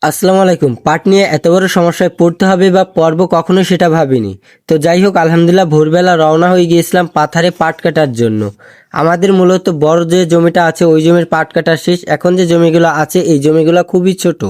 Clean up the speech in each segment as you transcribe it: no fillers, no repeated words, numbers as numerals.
আসসালামু আলাইকুম। পাট নিয়ে এত বড় সমস্যায় পড়তে হবে বা পড়বো কখনো সেটা ভাবিনি। তো যাই হোক, আলহামদুলিল্লাহ ভোরবেলা রওনা হয়ে গিয়েছিলাম পাথারে পাট কাটার জন্য। আমাদের মূলত বড় যে জমিটা আছে ওই জমির পাট কাটা শেষ। এখন যে জমিগুলো আছে এই জমিগুলো খুবই ছোট।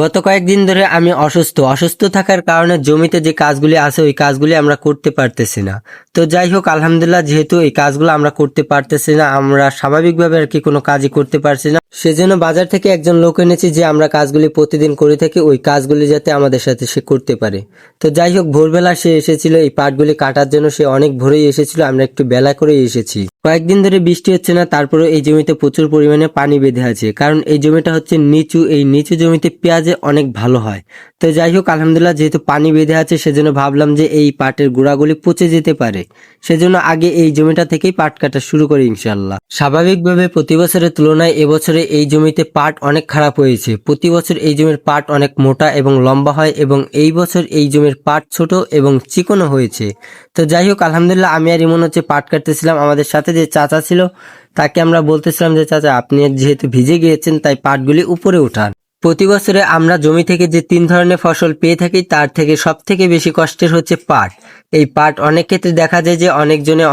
গত কয়েকদিন ধরে আমি অসুস্থ থাকার কারণে জমিতে যে কাজগুলি আছে ওই কাজগুলি আমরা করতে পারতেছি না। তো যাই হোক, আলহামদুলিল্লাহ যেহেতু এই কাজগুলো আমরা করতে পারতেছি না, আমরা স্বাভাবিকভাবে আর কি কোনো কাজই করতে পারছি না, সেজন্য বাজার থেকে একজন লোক এনেছি যে আমরা কাজগুলি প্রতিদিন করে থাকি, ওই কাজগুলি যাতে আমাদের সাথে সে করতে পারে। তো যাই হোক, ভোরবেলা সে এসেছিল এই পাটগুলি কাটার জন্য। সে অনেক ভোরেই এসেছিল, আমরা একটু বেলা করেই এসেছি। কয়েকদিন ধরে বৃষ্টি হচ্ছে না, তারপরে এই জমিতে প্রচুর পরিমাণে পানি বেঁধে আছে, কারণ এই জমিটা হচ্ছে নিচু। এই নিচু জমিতে পেঁয়াজে অনেক ভালো হয়। তো যাই হোক, আলহামদুলিল্লাহ যেহেতু পানি বেঁধে আছে সেজন্য ভাবলাম যে এই পাটের গোড়াগুলি পচে যেতে পারে, সেজন্য আগে এই জমিটা থেকেই পাট কাটা শুরু করি ইনশাল্লাহ। স্বাভাবিকভাবে প্রতি বছরের তুলনায় এবছরে এই জমিতে পাট অনেক খারাপ হয়েছে। প্রতি বছর এই জমির পাট অনেক মোটা এবং লম্বা হয়, এবং এই বছর এই জমির পাট ছোট এবং চিকনও হয়েছে। তো যাই হোক, আলহামদুলিল্লাহ আমি আর ইমন হচ্ছে পাট কাটতেছিলাম। আমাদের সাথে যে চাচা ছিল তাকে আমরা বলতেছিলাম যে চাচা, আপনি যেহেতু ভিজে গিয়েছেন তাই পাটগুলি উপরে উঠান। প্রতি বছরে আমরা জমি থেকে যে 3 ধরনের ফসল পেয়ে থাকি তার থেকে সব থেকে বেশি কষ্টের হচ্ছে পাট। এই পাট অনেক ক্ষেত্রে দেখা যায় যে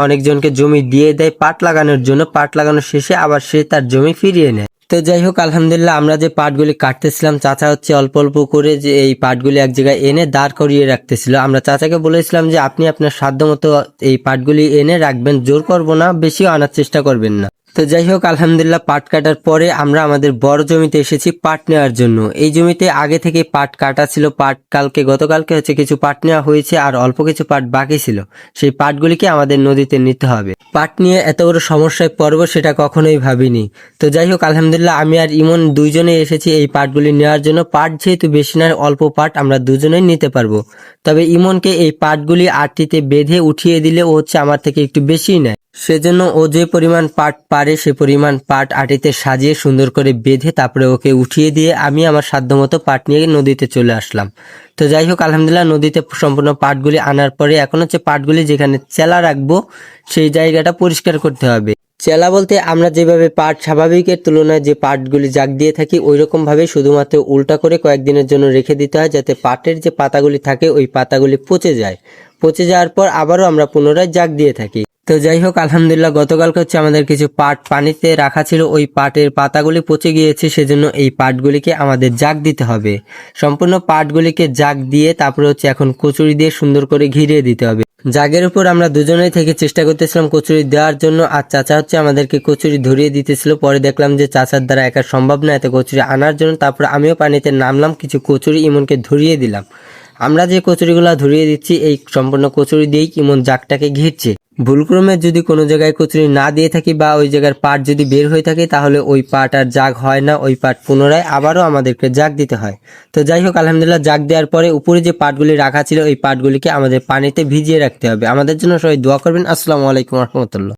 অনেকজনকে জমি দিয়ে দেয় পাট লাগানোর জন্য, পাট লাগানোর শেষে আবার সে তার জমি ফিরিয়ে নেয়। তো যাই হোক, আলহামদুলিল্লাহ আমরা যে পাটগুলি কাটতেছিলাম, চাচা হচ্ছে অল্প অল্প করে যে এই পাটগুলি এক জায়গায় এনে দাঁড় করিয়ে রাখতেছিল। আমরা চাচাকে বলেছিলাম যে আপনি আপনার সাধ্য মতো এই পাটগুলি এনে রাখবেন, জোর করবো না, বেশিও আনার চেষ্টা করবেন না। তো যাই হোক, আলহামদুলিল্লাহ পাট কাটার পরে আমরা আমাদের বড় জমিতে এসেছি পাট নেওয়ার জন্য। এই জমিতে আগে থেকে পাট কাটা ছিল, পাট গতকালকে হচ্ছে কিছু পাট নেওয়া হয়েছে, আর অল্প কিছু পাট বাকি ছিল। সেই পাটগুলিকে আমাদের নদীতে নিতে হবে। পাট নিয়ে এত বড় সমস্যায় পড়বো সেটা কখনোই ভাবিনি। তো যাই হোক, আলহামদুলিল্লাহ আমি আর ইমন দুইজনে এসেছি এই পাটগুলি নেওয়ার জন্য। পাট যেহেতু বেশি না, অল্প পাট আমরা দুজনেই নিতে পারবো। তবে ইমনকে এই পাটগুলি আটটিতে বেঁধে উঠিয়ে দিলে ও হচ্ছে আমার থেকে একটু বেশিই নেয়। সেজন্য ও যে পরিমাণ পাট পারে সে পরিমাণ পাট আটিতে সাজিয়ে সুন্দর করে বেঁধে তারপরে ওকে উঠিয়ে দিয়ে আমি আমার সাধ্যমতো পাট নিয়ে নদীতে চলে আসলাম। তো যাই হোক, আলহামদুলিল্লাহ নদীতে সম্পূর্ণ পাটগুলি আনার পরে এখন হচ্ছে পাটগুলি যেখানে চেলা রাখবো সেই জায়গাটা পরিষ্কার করতে হবে। চেলা বলতে আমরা যেভাবে পাট স্বাভাবিকের তুলনায় যে পাটগুলি জাগ দিয়ে থাকি ওই রকম ভাবে শুধুমাত্র উল্টা করে কয়েকদিনের জন্য রেখে দিতে হয়, যাতে পাটের যে পাতাগুলি থাকে ওই পাতাগুলি পচে যায়। পচে যাওয়ার পর আবারও আমরা পুনরায় জাগ দিয়ে থাকি। তো যাই হোক, আলহামদুলিল্লাহ গতকালকে হচ্ছে আমাদের কিছু পাট পানিতে রাখা ছিল, ওই পাটের পাতাগুলি পচে গিয়েছে, সেজন্য এই পাটগুলিকে আমাদের জাগ দিতে হবে। সম্পূর্ণ পাটগুলিকে জাগ দিয়ে তারপরে হচ্ছে এখন কচুরি দিয়ে সুন্দর করে ঘিরিয়ে দিতে হবে। জাগের উপর আমরা দুজনেই থেকে চেষ্টা করতেছিলাম কচুরি দেওয়ার জন্য, আর চাচা হচ্ছে আমাদেরকে কচুরি ধরিয়ে দিতেছিল। পরে দেখলাম যে চাচার দ্বারা একা সম্ভব না এত কচুরি আনার জন্য, তারপর আমিও পানিতে নামলাম, কিছু কচুরি ইমনকে ধরিয়ে দিলাম। আমরা যে কচুরিগুলো ধরিয়ে দিচ্ছি এই সম্পূর্ণ কচুরি দিয়েই ইমন জাগটাকে ঘিরছে। ভুলক্রমে যদি কোনো জায়গায় কচুরি না দিয়ে থাকি বা ওই জায়গার পাট যদি বের হয়ে থাকে তাহলে ওই পাট আর জাগ হয় না, ওই পাট পুনরায় আবারও আমাদেরকে জাগ দিতে হয়। তো যাই হোক, আলহামদুলিল্লাহ জাগ দেওয়ার পরে উপরে যে পাটগুলি রাখা ছিল ওই পাটগুলিকে আমাদের পানিতে ভিজিয়ে রাখতে হবে। আমাদের জন্য সবাই দোয়া করবেন। আসসালামু আলাইকুম রহমতুল্লাহ।